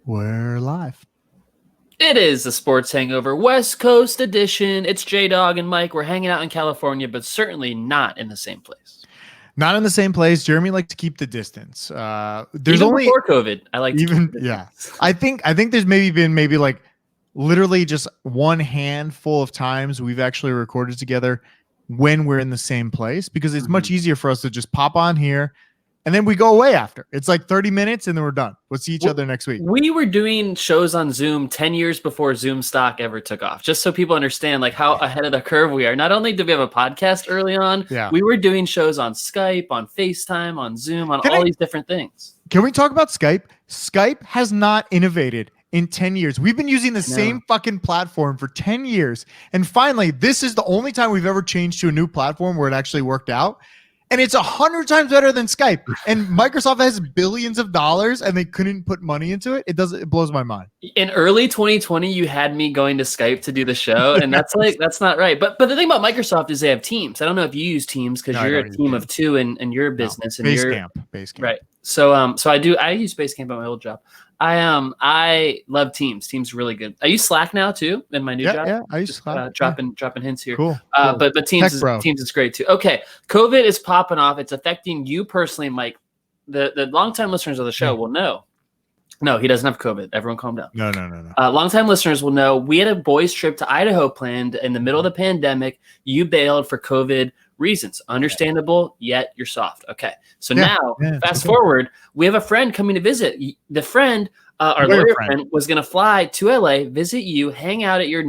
We're live. It is the Sports Hangover West Coast edition. It's J Dawg and Mike. We're hanging out in California, but certainly not in the same place. Not in the same place. Jeremy likes to keep the distance. There's even only before COVID, I like to keep the distance. I think there's maybe like literally just one handful of times we've actually recorded together when we're in the same place, because it's much easier for us to just pop on here and then we go away after. It's like 30 minutes and then we're done. We'll see each other next week. We were doing shows on Zoom 10 years before Zoom stock ever took off, just so people understand like how ahead of the curve we are. Not only did we have a podcast early on, we were doing shows on Skype, on FaceTime, on Zoom, on all these different things. Can we talk about Skype? Skype has not innovated in 10 years. We've been using the same fucking platform for 10 years. And finally, this is the only time we've ever changed to a new platform where it actually worked out. And it's 100 times better than Skype. And Microsoft has billions of dollars and they couldn't put money into it. It blows my mind. In early 2020, you had me going to Skype to do the show. And that's not right. But the thing about Microsoft is they have Teams. I don't know if you use Teams because you're a team of two in your business. Basecamp. Right. So I use Basecamp at my old job. I love Teams. Teams are really good. I use Slack now too in my new job. Yeah, I use Slack. Dropping hints here. Cool. But Teams is great too. Okay, COVID is popping off. It's affecting you personally, Mike. The longtime listeners of the show will know. No, he doesn't have COVID. Everyone calm down. No. Longtime listeners will know we had a boys' trip to Idaho planned in the middle of the pandemic. You bailed for COVID reasons. Understandable, yet you're soft. Okay. So now, fast forward, we have a friend coming to visit. The friend, our lawyer friend, was going to fly to LA, visit you, hang out at your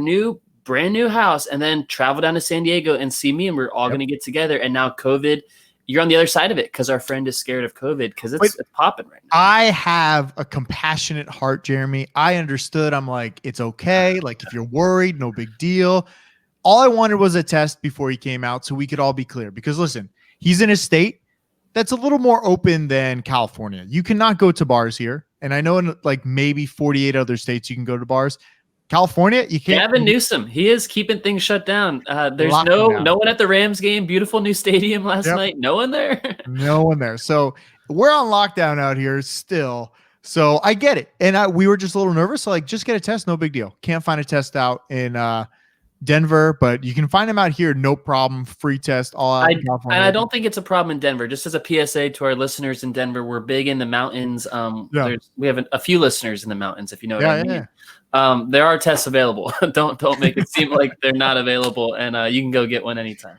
brand new house, and then travel down to San Diego and see me, and we're all going to get together. And now COVID, you're on the other side of it because our friend is scared of COVID because it's popping right now. I have a compassionate heart, Jeremy. I understood. I'm like, it's okay. Like, if you're worried, no big deal. All I wanted was a test before he came out so we could all be clear. Because listen, he's in a state that's a little more open than California. You cannot go to bars here. And I know in like maybe 48 other states you can go to bars. California, you can't. Gavin Newsom, he is keeping things shut down. There's no one at the Rams game. Beautiful new stadium last night. No one there. No one there. So we're on lockdown out here still. So I get it. And we were just a little nervous. So like, just get a test. No big deal. Can't find a test out in Denver, but you can find them out here. No problem. Free test. All out in California. And I don't think it's a problem in Denver. Just as a PSA to our listeners in Denver, we're big in the mountains. We have a few listeners in the mountains, if you know what I mean. There are tests available. Don't make it seem like they're not available, and you can go get one anytime.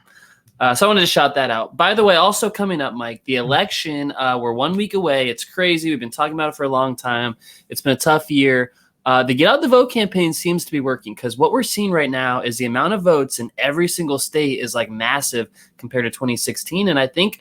So I wanted to shout that out. By the way, also coming up, Mike, the election. We're 1 week away. It's crazy. We've been talking about it for a long time. It's been a tough year. The Get Out the Vote campaign seems to be working because what we're seeing right now is the amount of votes in every single state is like massive compared to 2016. And I think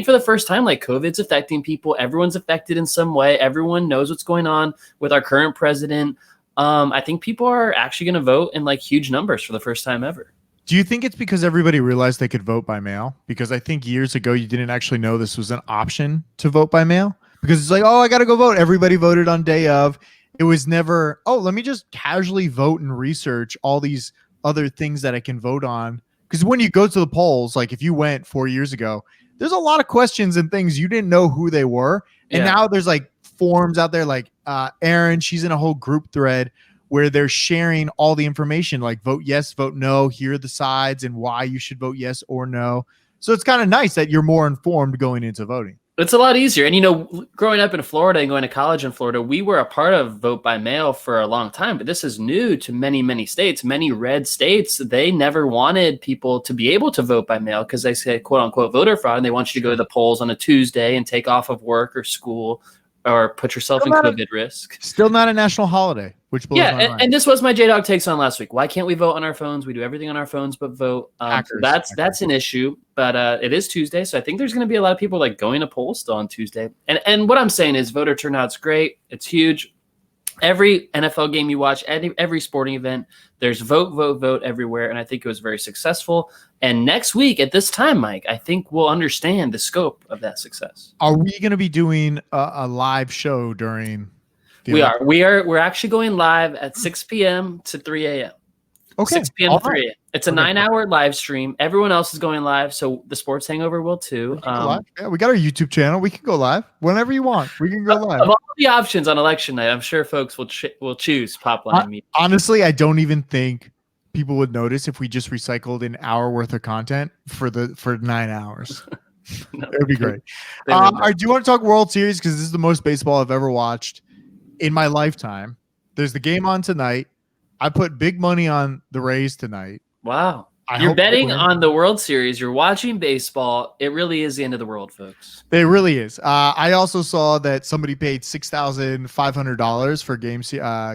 for the first time, like COVID's affecting people. Everyone's affected in some way. Everyone knows what's going on with our current president. I think people are actually going to vote in like huge numbers for the first time ever. Do you think it's because everybody realized they could vote by mail? Because I think years ago, you didn't actually know this was an option to vote by mail because it's like, oh, I got to go vote. Everybody voted on day of. It was never, oh, let me just casually vote and research all these other things that I can vote on. Because when you go to the polls, like if you went 4 years ago, there's a lot of questions and things you didn't know who they were. And now there's like forums out there like Erin, she's in a whole group thread where they're sharing all the information like vote yes, vote no, here are the sides and why you should vote yes or no. So it's kind of nice that you're more informed going into voting. It's a lot easier. And, growing up in Florida and going to college in Florida, we were a part of vote by mail for a long time. But this is new to many, many states. Many red states, they never wanted people to be able to vote by mail because they say, quote unquote, voter fraud. And they want you to go to the polls on a Tuesday and take off of work or school or put yourself in COVID risk. Still not a national holiday, which blows my mind. And this was my J Dawg Takes On last week. Why can't we vote on our phones? We do everything on our phones but vote. So that's an issue. But it is Tuesday, so I think there's going to be a lot of people like going to polls still on Tuesday. And what I'm saying is voter turnout's great. It's huge. Every NFL game you watch, every sporting event, there's vote everywhere. And I think it was very successful. And next week at this time, Mike, I think we'll understand the scope of that success. Are we going to be doing a live show during the election? We're actually going live at 6 p.m. to 3 a.m. Okay. 6 p.m. to 3 a.m. It's a 9-hour live stream. Everyone else is going live, so the Sports Hangover will too. Yeah, we got our YouTube channel. We can go live whenever you want. We can go live. Of all the options on election night, I'm sure folks will choose Popline Media. Honestly, I don't even think people would notice if we just recycled an hour worth of content for 9 hours. No, it would be great. I do want to talk World Series because this is the most baseball I've ever watched in my lifetime. There's the game on tonight. I put big money on the Rays tonight. Wow. You're betting on the World Series. You're watching baseball. It really is the end of the world, folks. It really is. I also saw that somebody paid $6,500 for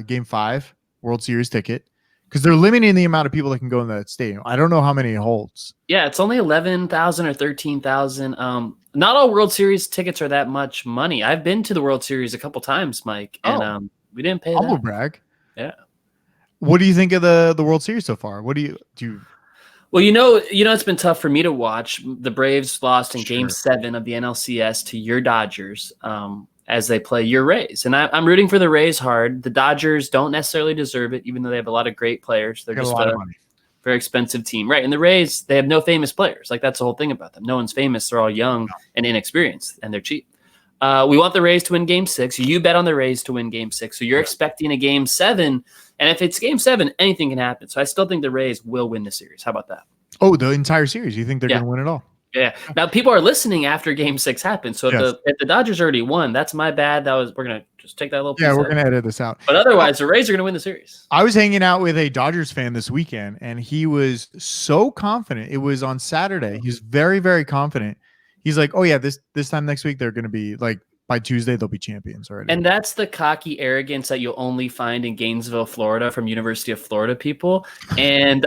Game 5 World Series ticket because they're limiting the amount of people that can go in that stadium. I don't know how many it holds. Yeah, it's only 11,000 or 13,000. Not all World Series tickets are that much money. I've been to the World Series a couple times, Mike, and we didn't pay humble that. Brag. Yeah. What do you think of the World Series so far? What do you? Well, it's been tough for me to watch. The Braves lost in Game 7 of the NLCS to your Dodgers as they play your Rays. And I'm rooting for the Rays hard. The Dodgers don't necessarily deserve it, even though they have a lot of great players. They're just a very expensive team. Right. And the Rays, they have no famous players. Like, that's the whole thing about them. No one's famous. They're all young and inexperienced, and they're cheap. We want the Rays to win Game 6. You bet on the Rays to win Game 6. So you're expecting a Game 7. And if it's Game 7, anything can happen. So I still think the Rays will win the series. How about that? Oh, the entire series. You think they're going to win it all? Yeah. Now, people are listening after Game 6 happens. So if the Dodgers already won, that's my bad. We're going to just take that little piece. Yeah, we're going to edit this out. But otherwise, the Rays are going to win the series. I was hanging out with a Dodgers fan this weekend, and he was so confident. It was on Saturday. He was very, very confident. He's like, oh, yeah, this time next week, they're going to be like, by Tuesday, they'll be champions already. And that's the cocky arrogance that you'll only find in Gainesville, Florida, from University of Florida people. And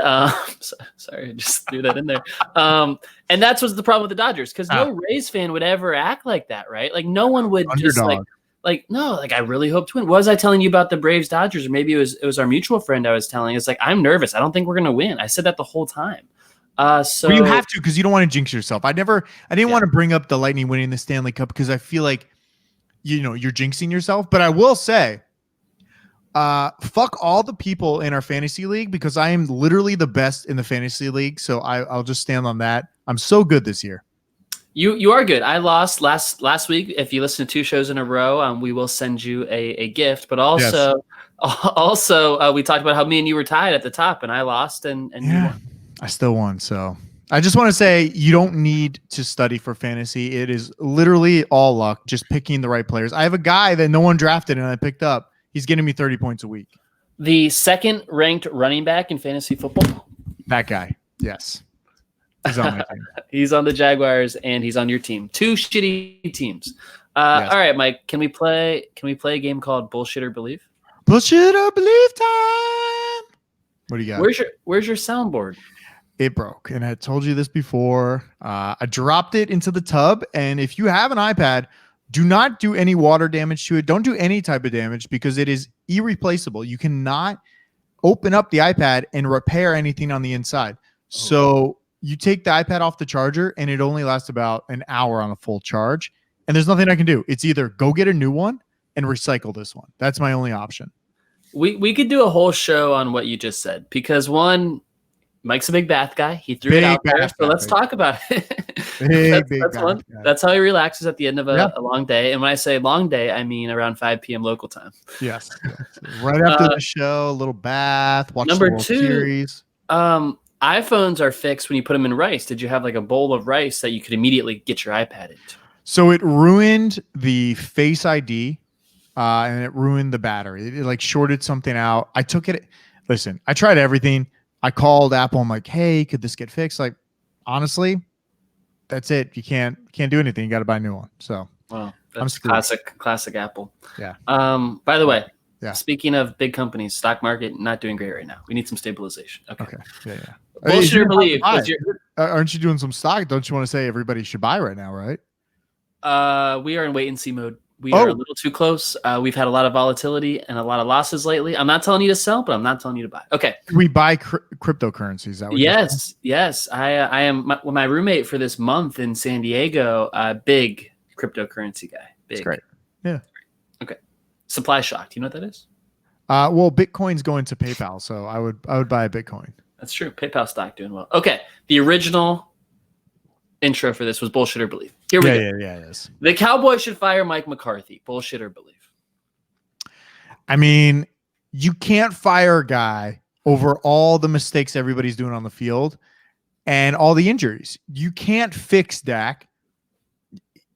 sorry, I just threw that in there. And that's what's the problem with the Dodgers, because no Rays fan would ever act like that, right? Like, no one would just I really hope to win. What was I telling you about the Braves Dodgers? Or maybe it was our mutual friend I was telling. It's like, I'm nervous. I don't think we're going to win. I said that the whole time. So you have to, because you don't want to jinx yourself. I didn't want to bring up the Lightning winning the Stanley Cup because I feel like, you're jinxing yourself. But I will say, fuck all the people in our fantasy league, because I am literally the best in the fantasy league. So I'll just stand on that. I'm so good this year. You are good. I lost last week. If you listen to 2 shows in a row, we will send you a gift. But also, we talked about how me and you were tied at the top, and I lost, and you won. I still won. So I just want to say, you don't need to study for fantasy. It is literally all luck, just picking the right players. I have a guy that no one drafted and I picked up. He's getting me 30 points a week. The second ranked running back in fantasy football. That guy. Yes. He's on my team. He's on the Jaguars and he's on your team. 2 shitty teams. Yes. All right, Mike, can we play a game called Bullshit or Believe? Bullshit or Believe time. What do you got? Where's your soundboard? It broke, and I told you this before. I dropped it into the tub, and if you have an iPad, do not do any water damage to it. Don't do any type of damage, because it is irreplaceable. You cannot open up the iPad and repair anything on the inside. So you take the iPad off the charger, and it only lasts about an hour on a full charge, and there's nothing I can do. It's either go get a new one and recycle this one. That's my only option. We could do a whole show on what you just said, because one, Mike's a big bath guy. He threw it out there, so let's talk about it. That's how he relaxes at the end of a long day. And when I say long day, I mean around 5 p.m. local time. Yes. Right after the show, a little bath, watch the World Series. iPhones are fixed when you put them in rice. Did you have like a bowl of rice that you could immediately get your iPad into? So it ruined the Face ID, and it ruined the battery. It like shorted something out. I took it. Listen, I tried everything. I called Apple. I'm like, hey, could this get fixed? Like, honestly, that's it. You can't do anything. You got to buy a new one. So, wow, that's classic Apple. Yeah. By the way, speaking of big companies, stock market not doing great right now. We need some stabilization. Okay. Yeah. Bullshit or believe? Aren't you doing some stock? Don't you want to say everybody should buy right now, right? We are in wait and see mode. We are a little too close. We've had a lot of volatility and a lot of losses lately. I'm not telling you to sell, but I'm not telling you to buy. Okay. We buy cryptocurrencies. Is that what yes. I am my roommate for this month in San Diego. Big cryptocurrency guy. Big. That's great. Yeah. Okay. Supply shock. Do you know what that is? Well, Bitcoin's going to PayPal, so I would buy a Bitcoin. That's true. PayPal stock doing well. Okay. The original intro for this was bullshit or believe. Here we go. Yeah, it is. The Cowboys should fire Mike McCarthy. Bullshit or believe? I mean, you can't fire a guy over all the mistakes everybody's doing on the field and all the injuries. You can't fix Dak.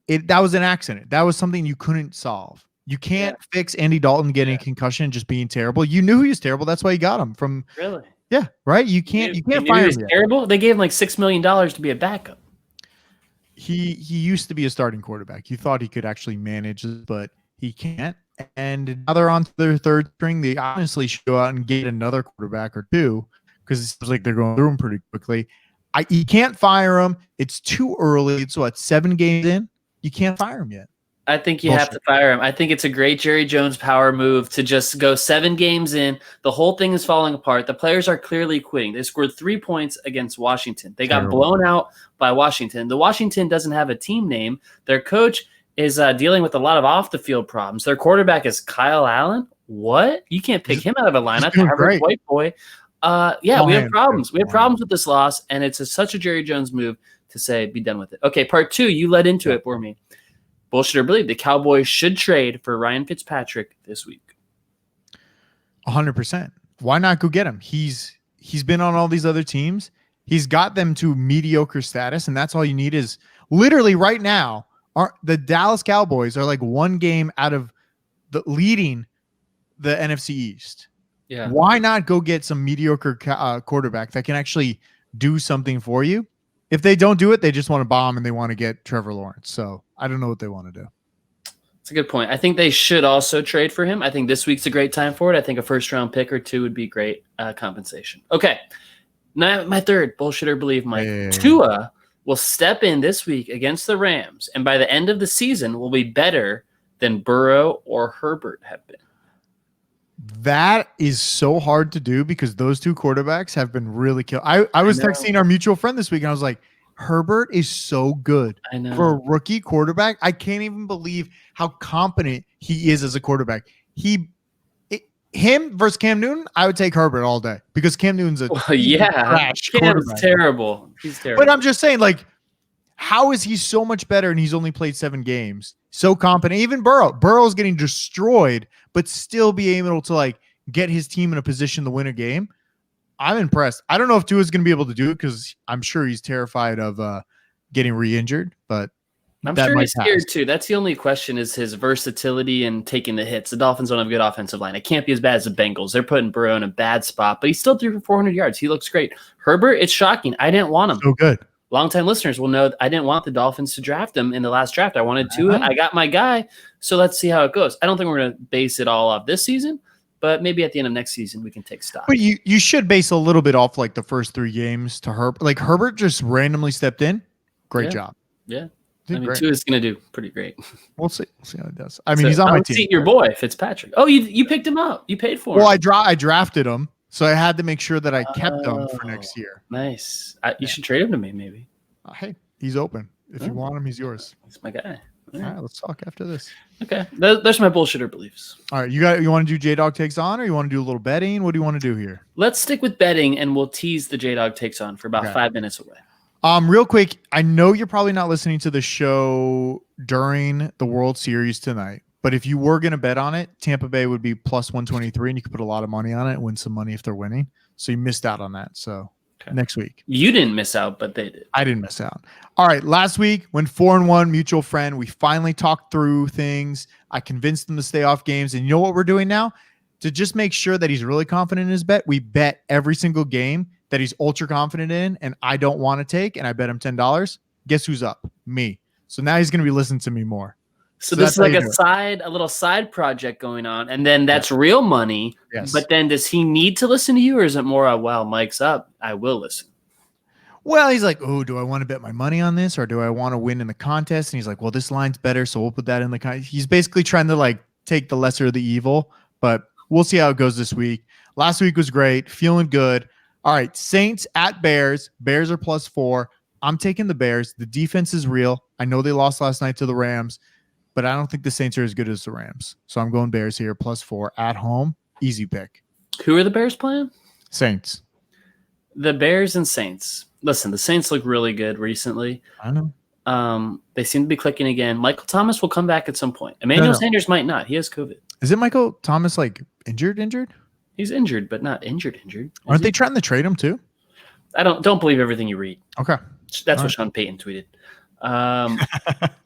That was an accident. That was something you couldn't solve. You can't fix Andy Dalton getting a concussion and just being terrible. You knew he was terrible. That's why you got him from. Really? Yeah, right. You can't fire him. Terrible. They gave him like $6 million to be a backup. He used to be a starting quarterback. You thought he could actually manage it, but he can't. And now they're on to their third string. They honestly should go out and get another quarterback or two because it seems like they're going through them pretty quickly. You can't fire him. It's too early. It's 7 games in. You can't fire him yet. I think you have to fire him. I think it's a great Jerry Jones power move to just go 7 games in. The whole thing is falling apart. The players are clearly quitting. They scored 3 points against Washington. They got blown out by Washington. The Washington doesn't have a team name. Their coach is dealing with a lot of off-the-field problems. Their quarterback is Kyle Allen. What? You can't pick him out of a lineup. Average white boy. We have problems. We have problems with this loss, and it's such a Jerry Jones move to say, be done with it. Okay, part 2, you led into it for me. Bullshit or believe, the Cowboys should trade for Ryan Fitzpatrick this week. 100%. Why not go get him? He's been on all these other teams. He's got them to mediocre status, and that's all you need is literally right now. The Dallas Cowboys are like 1 game out of leading the NFC East. Yeah. Why not go get some mediocre quarterback that can actually do something for you? If they don't do it, they just want to bomb and they want to get Trevor Lawrence. So I don't know what they want to do. That's a good point. I think they should also trade for him. I think this week's a great time for it. I think a first-round pick or 2 would be great compensation. Okay. Now, my third, bullshit or believe, Mike. Tua will step in this week against the Rams, and by the end of the season will be better than Burrow or Herbert have been. That is so hard to do because those 2 quarterbacks have been really killed. I was texting our mutual friend this week, and I was like, Herbert is so good for a rookie quarterback. I can't even believe how competent he is as a quarterback. Him versus Cam Newton, I would take Herbert all day because Cam Newton's trash quarterback. Terrible. He's terrible. But I'm just saying, like, how is he so much better and he's only played 7 games? So competent. Even Burrow's getting destroyed, but still be able to like get his team in a position to win a game. I'm impressed. I don't know if Tua's going to be able to do it because I'm sure he's terrified of getting re-injured, but I'm sure he's scared too. That's the only question is his versatility and taking the hits. The Dolphins don't have a good offensive line. It can't be as bad as the Bengals. They're putting Burrow in a bad spot, but he still threw for 400 yards. He looks great. Herbert, it's shocking. I didn't want him. So good. Longtime listeners will know I didn't want the Dolphins to draft him in the last draft. I wanted Tua. I got my guy. So let's see how it goes. I don't think we're going to base it all off this season, but maybe at the end of next season we can take stock. But you should base a little bit off like the first 3 games to Herbert. Like Herbert just randomly stepped in. Great job. Yeah. I mean, Tua is going to do pretty great. We'll see. We'll see how he does. I mean, he's on my team. See your boy, Fitzpatrick. Oh, you picked him up. You paid for him. Well, I drafted him, so I had to make sure that I kept him for next year. Nice. You should trade him to me, maybe. Hey, he's open. If you want him, he's yours. He's my guy. All right, let's talk after this. Okay, those are my bullshitter beliefs. All right, you want to do J Dawg Takes On, or you want to do a little betting? What do you want to do here? Let's stick with betting, and we'll tease the J Dawg Takes On for about 5 minutes away. Real quick, I know you're probably not listening to the show during the World Series tonight, but if you were going to bet on it, Tampa Bay would be plus 123, and you could put a lot of money on it and win some money if they're winning. So you missed out on that. So next week. You didn't miss out, but they did. I didn't miss out. All right, last week, when 4-1, mutual friend, we finally talked through things. I convinced him to stay off games, and you know what we're doing now? To just make sure that he's really confident in his bet, we bet every single game that he's ultra confident in and I don't want to take, and I bet him $10. Guess who's up? Me. So now he's going to be listening to me more. So this is like a little side project going on, and then that's real money. Yes. But then does he need to listen to you, or is it more, well, Mike's up, I will listen? Well, he's like, oh, do I want to bet my money on this, or do I want to win in the contest? And he's like, well, this line's better, so we'll put that in the contest. He's basically trying to like take the lesser of the evil, but we'll see how it goes this week. Last week was great. Feeling good. All right, Saints at Bears. Bears are +4. I'm taking the Bears. The defense is real. I know they lost last night to the Rams, but I don't think the Saints are as good as the Rams. So I'm going Bears here, +4 at home. Easy pick. Who are the Bears playing? Saints. The Bears and Saints. Listen, the Saints look really good recently. I know. They seem to be clicking again. Michael Thomas will come back at some point. Emmanuel Sanders might not. He has COVID. Is it Michael Thomas like injured? He's injured, but not injured. Aren't they trying to trade him too? I don't believe everything you read. Okay. That's what Sean Payton tweeted.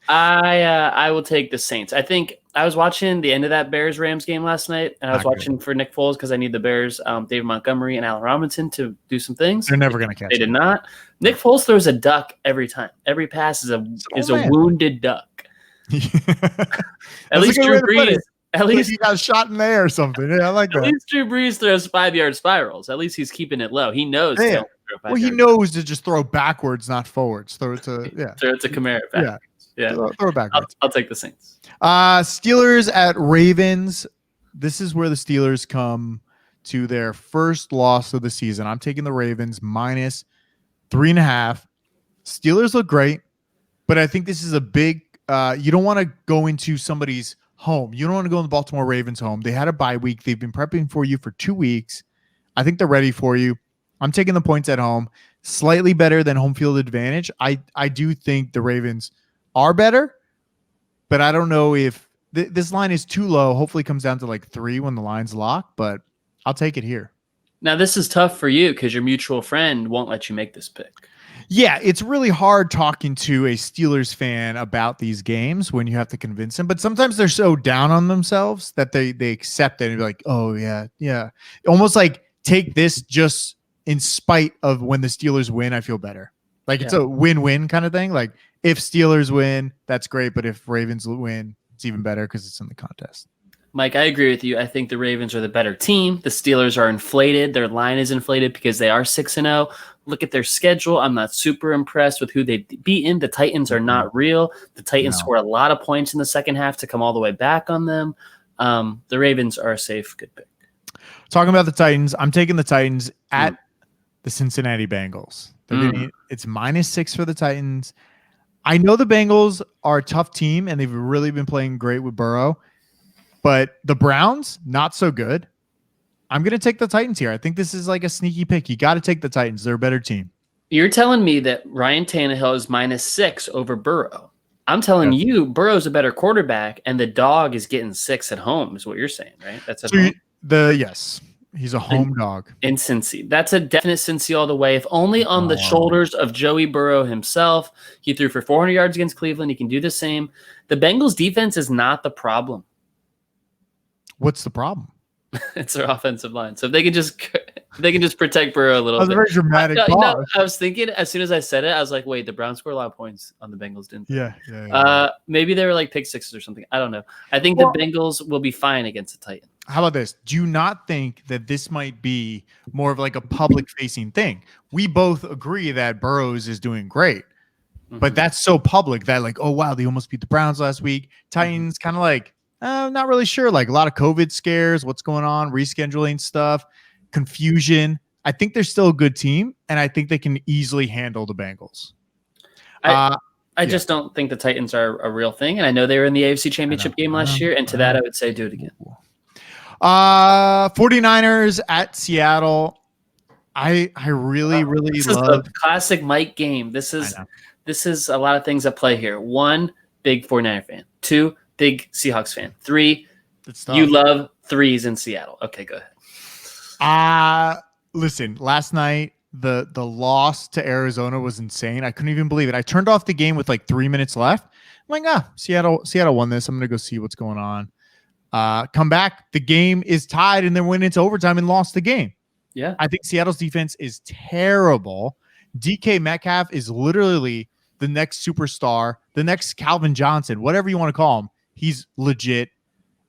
I will take the Saints. I think I was watching the end of that Bears-Rams game last night, and I was watching for Nick Foles because I need the Bears, David Montgomery, and Allen Robinson to do some things. They're never going to catch They did not. Nick Foles throws a duck every time. Every pass is a wounded duck. At least Drew Brees. At least he got shot in there or something. Yeah, I like that. At least Drew Brees throws 5-yard spirals. At least he's keeping it low. He knows. Yeah. Well, he knows to just throw backwards, not forwards. Throw it to Kamara. Yeah. Throw backwards. I'll take the Saints. Steelers at Ravens. This is where the Steelers come to their first loss of the season. I'm taking the Ravens minus 3.5. Steelers look great, but I think this is a big. You don't want to go into somebody's home. You don't want to go in the Baltimore Ravens home. They had a bye week. They've been prepping for you for 2 weeks. I think they're ready for you. I'm taking the points at home. Slightly better than home field advantage. I do think the Ravens are better, but I don't know if this line is too low. Hopefully it comes down to like 3 when the line's locked, but I'll take it here. Now, this is tough for you because your mutual friend won't let you make this pick. Yeah, it's really hard talking to a Steelers fan about these games when you have to convince them. But sometimes they're so down on themselves that they accept it and be like, oh, yeah. Almost like take this just in spite of when the Steelers win, I feel better. Like it's a win-win kind of thing. Like if Steelers win, that's great. But if Ravens win, it's even better because it's in the contest. Mike, I agree with you. I think the Ravens are the better team. The Steelers are inflated. Their line is inflated because they are 6-0. Look at their schedule. I'm not super impressed with who they've beaten. The Titans are not real. The Titans score a lot of points in the second half to come all the way back on them. The Ravens are a safe, good pick. Talking about the Titans, I'm taking the Titans at the Cincinnati Bengals. It's -6 for the Titans. I know the Bengals are a tough team, and they've really been playing great with Burrow. But the Browns, not so good. I'm going to take the Titans here. I think this is like a sneaky pick. You got to take the Titans. They're a better team. You're telling me that Ryan Tannehill is -6 over Burrow. I'm telling you Burrow's a better quarterback, and the dog is getting 6 at home is what you're saying, right? That's at home. Yes. He's a home dog. In Cincy. That's a definite Cincy all the way. If only on the shoulders of Joey Burrow himself. He threw for 400 yards against Cleveland. He can do the same. The Bengals defense is not the problem. What's the problem? It's their offensive line. So if they can just protect Burrow a little bit. That's a very dramatic pause. I was thinking as soon as I said it, I was like, wait, the Browns scored a lot of points on the Bengals, didn't they? Yeah. Maybe they were like pick sixes or something. I don't know. I think the Bengals will be fine against the Titans. How about this? Do you not think that this might be more of like a public-facing thing? We both agree that Burrows is doing great, but that's so public that like, oh, wow, they almost beat the Browns last week. Titans kind of like, not really sure. Like a lot of COVID scares, what's going on, rescheduling stuff, confusion. I think they're still a good team, and I think they can easily handle the Bengals. I just don't think the Titans are a real thing, and I know they were in the AFC Championship game last year, and to that I would say do it again. 49ers at Seattle. I really love the classic Mike game. This is a lot of things at play here. 1, big 49er fan. 2, big Seahawks fan. 3, you love threes in Seattle. Okay, go ahead. Listen, last night the loss to Arizona was insane. I couldn't even believe it. I turned off the game with like 3 minutes left. I'm like, Seattle won this. I'm gonna go see what's going on. Come back. The game is tied, and then went into overtime and lost the game. Yeah, I think Seattle's defense is terrible. DK Metcalf is literally the next superstar, the next Calvin Johnson, whatever you want to call him. He's legit.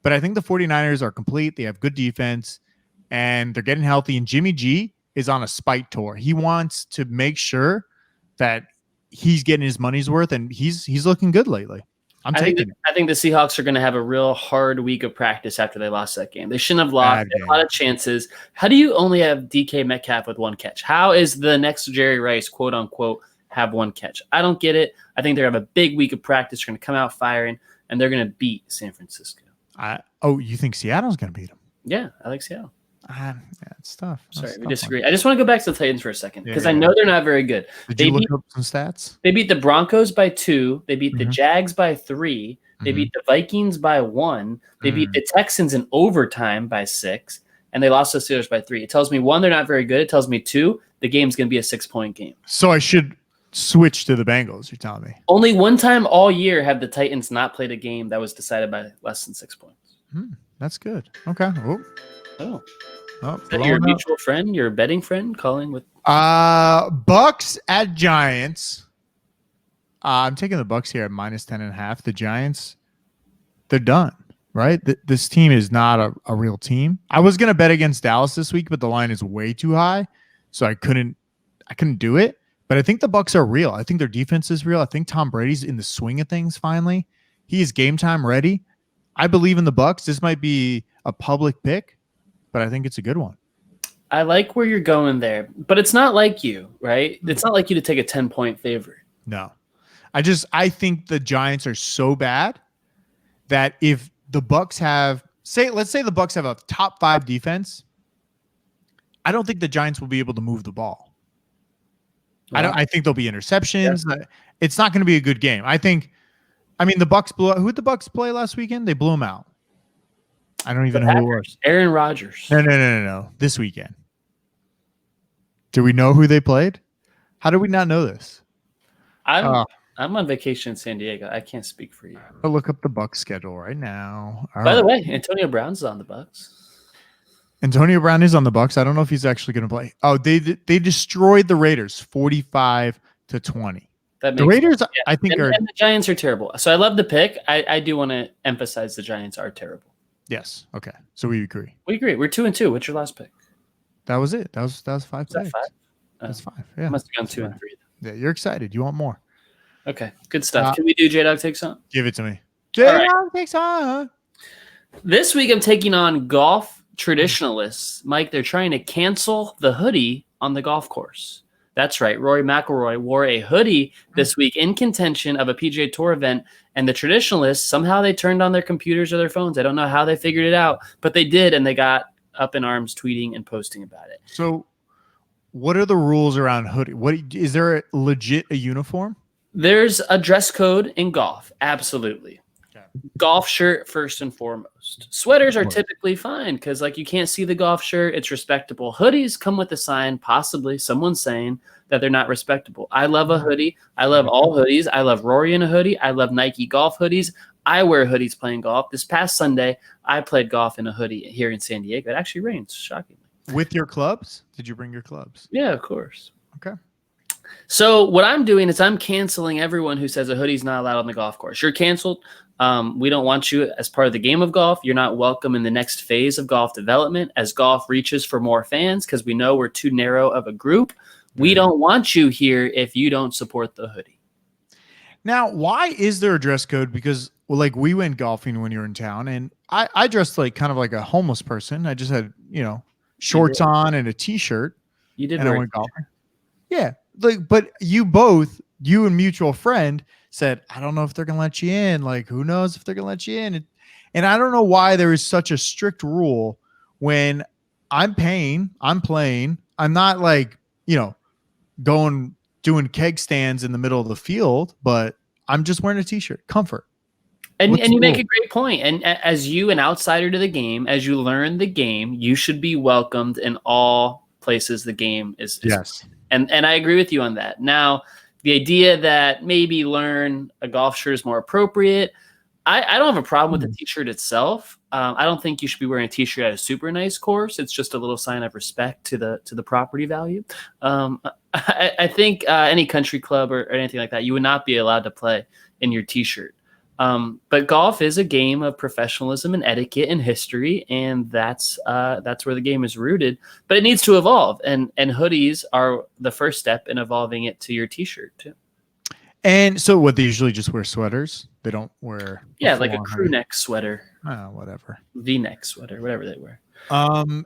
But I think the 49ers are complete. They have good defense, and they're getting healthy. And Jimmy G is on a spike tour. He wants to make sure that he's getting his money's worth, and he's looking good lately. I think the Seahawks are going to have a real hard week of practice after they lost that game. They shouldn't have lost. They had a lot of chances. How do you only have DK Metcalf with 1 catch? How is the next Jerry Rice, quote unquote, have 1 catch? I don't get it. I think they're going to have a big week of practice. They're going to come out firing, and they're going to beat San Francisco. You think Seattle's going to beat them? Yeah, I like Seattle. Yeah, it's tough. Sorry, we disagree. I just want to go back to the Titans for a second because I know Yeah. they're not very good. Did you look up some stats? They beat the Broncos by 2. They beat the Jags by 3. They beat the Vikings by 1. They beat the Texans in overtime by 6. And they lost to the Steelers by 3. It tells me, 1, they're not very good. It tells me, 2, the game's going to be a 6-point game. So I should switch to the Bengals, you're telling me? Only one time all year have the Titans not played a game that was decided by less than 6 points. That's good. Okay. Oh. Is that your mutual friend, your betting friend calling with? Bucks at Giants. I'm taking the Bucks here at -10.5. The Giants, they're done, right? This team is not a real team. I was gonna bet against Dallas this week, but the line is way too high, so I couldn't do it. But I think the Bucks are real. I think their defense is real. I think Tom Brady's in the swing of things finally. He is game time ready. I believe in the Bucks. This might be a public pick, but I think it's a good one. I like where you're going there, but it's not like you, right? It's not like you to take a 10-point favorite. No. I think the Giants are so bad that if the Bucks let's say the Bucks have a top 5 defense, I don't think the Giants will be able to move the ball. Well, I think there'll be interceptions. Yeah. It's not going to be a good game. The Bucks who'd the Bucks play last weekend? They blew them out. I don't even know who it was. Aaron Rodgers. No. This weekend. Do we know who they played? How do we not know this? I'm on vacation in San Diego. I can't speak for you. I'll look up the Bucks schedule right now. By the way, Antonio Brown's on the Bucks. Antonio Brown is on the Bucks. I don't know if he's actually going to play. Oh, they destroyed the Raiders 45-20. The Raiders, sense. I think, and the Giants are terrible. So I love the pick. I do want to emphasize the Giants are terrible. Yes. Okay. So we agree. We agree. We're 2-2. What's your last pick? That was it. That was 5 picks. That 5? That's 5. Yeah. I must have gone 2 and 3. Yeah, you're excited. You want more. Okay. Good stuff. Can we do J Dawg Takes On? Give it to me. J Dawg Takes On. This week I'm taking on golf traditionalists. Mike, they're trying to cancel the hoodie on the golf course. That's right. Rory McIlroy wore a hoodie this week in contention of a PGA Tour event, and the traditionalists, somehow they turned on their computers or their phones. I don't know how they figured it out, but they did, and they got up in arms tweeting and posting about it. So what are the rules around hoodie? Is there a uniform? There's a dress code in golf. Absolutely. Golf shirt first and foremost. Sweaters are typically fine because you can't see the golf shirt. It's respectable. Hoodies come with a sign, possibly someone saying that they're not respectable. I love a hoodie. I love all hoodies. I love Rory in a hoodie. I love Nike golf hoodies. I wear hoodies playing golf. This past Sunday, I played golf in a hoodie here in San Diego. It actually rains, shockingly. With your clubs? Did you bring your clubs? Yeah, of course. Okay. So what I'm doing is I'm canceling everyone who says a hoodie's not allowed on the golf course. You're canceled. We don't want you as part of the game of golf. You're not welcome in the next phase of golf development as golf reaches for more fans because we know we're too narrow of a group. We don't want you here if you don't support the hoodie. Now, why is there a dress code? Because we went golfing when you were in town, and I dressed kind of like a homeless person. I just had shorts on and a t-shirt. You did, and I went golfing. Yeah, but you and mutual friend said, I don't know if they're going to let you in. Who knows if they're going to let you in? And I don't know why there is such a strict rule when I'm paying, I'm playing. I'm not doing keg stands in the middle of the field, but I'm just wearing a t-shirt. Comfort. And you make a great point. And as you, an outsider to the game, as you learn the game, you should be welcomed in all places the game is. Yes. And I agree with you on that. Now, the idea that maybe learn a golf shirt is more appropriate. I don't have a problem with the t-shirt itself. I don't think you should be wearing a t-shirt at a super nice course. It's just a little sign of respect to the property value. I think any country club or anything like that, you would not be allowed to play in your t-shirt. But golf is a game of professionalism and etiquette and history, and that's where the game is rooted. But it needs to evolve, and hoodies are the first step in evolving it to your t-shirt too. And so, what they usually just wear sweaters. They don't wear like a crew neck sweater. Whatever. V-neck sweater, whatever they wear.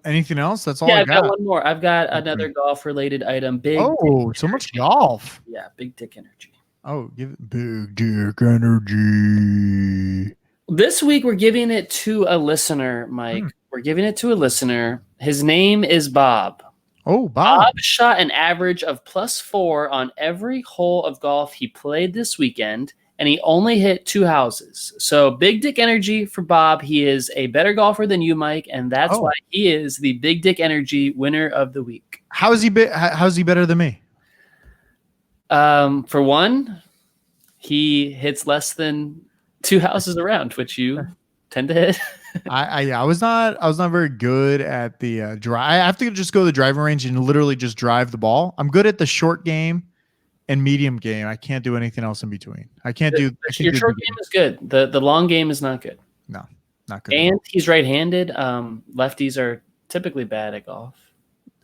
Anything else? That's all. I've got one more. I've got another golf related item. So much golf. Yeah, big dick energy. Oh, give it big dick energy. This week we're giving it to a listener, Mike. We're giving it to a listener. His name is Bob. Oh, Bob. Bob shot an average of +4 on every hole of golf he played this weekend, and he only hit 2 houses. So big dick energy for Bob. He is a better golfer than you, Mike, and that's why he is the big dick energy winner of the week. How's he better than me? For one, he hits less than 2 houses around, which you tend to hit. I was not very good at the drive. I have to just go to the driving range and literally just drive the ball. I'm good at the short game and medium game. I can't do anything else in between. Your short game is good. The long game is not good. No, not good. And he's right-handed. Lefties are typically bad at golf.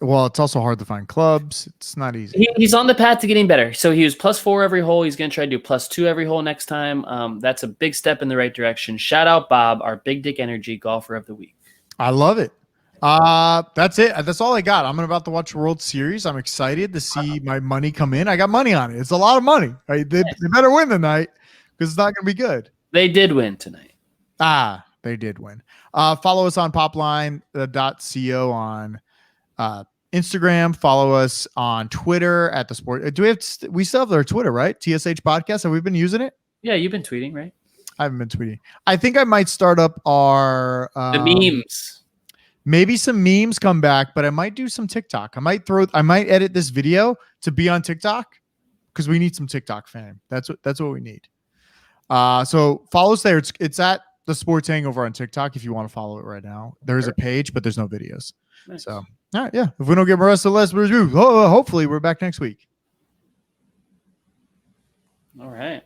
Well, it's also hard to find clubs. It's not easy. He's on the path to getting better. So he was +4 every hole. He's going to try to do +2 every hole next time. That's a big step in the right direction. Shout out Bob, our big dick energy golfer of the week. I love it. That's it. That's all I got. I'm about to watch World Series. I'm excited to see my money come in. I got money on it. It's a lot of money. Right? They better win tonight because it's not going to be good. They did win tonight. They did win. Follow us on popline.co on Instagram. Follow us on Twitter at the sport. We still have our Twitter, right? TSH Podcast. Have we been using it? Yeah, you've been tweeting, right? I haven't been tweeting. I think I might start up our the memes. Maybe some memes come back, but I might do some TikTok. I might edit this video to be on TikTok because we need some TikTok fame. That's what we need. So follow us there. It's at the Sports Hangover on TikTok if you want to follow it right now. There is a page, but there's no videos. Nice. So, all right, yeah. If we don't get arrested, let's review. Hopefully, we're back next week. All right.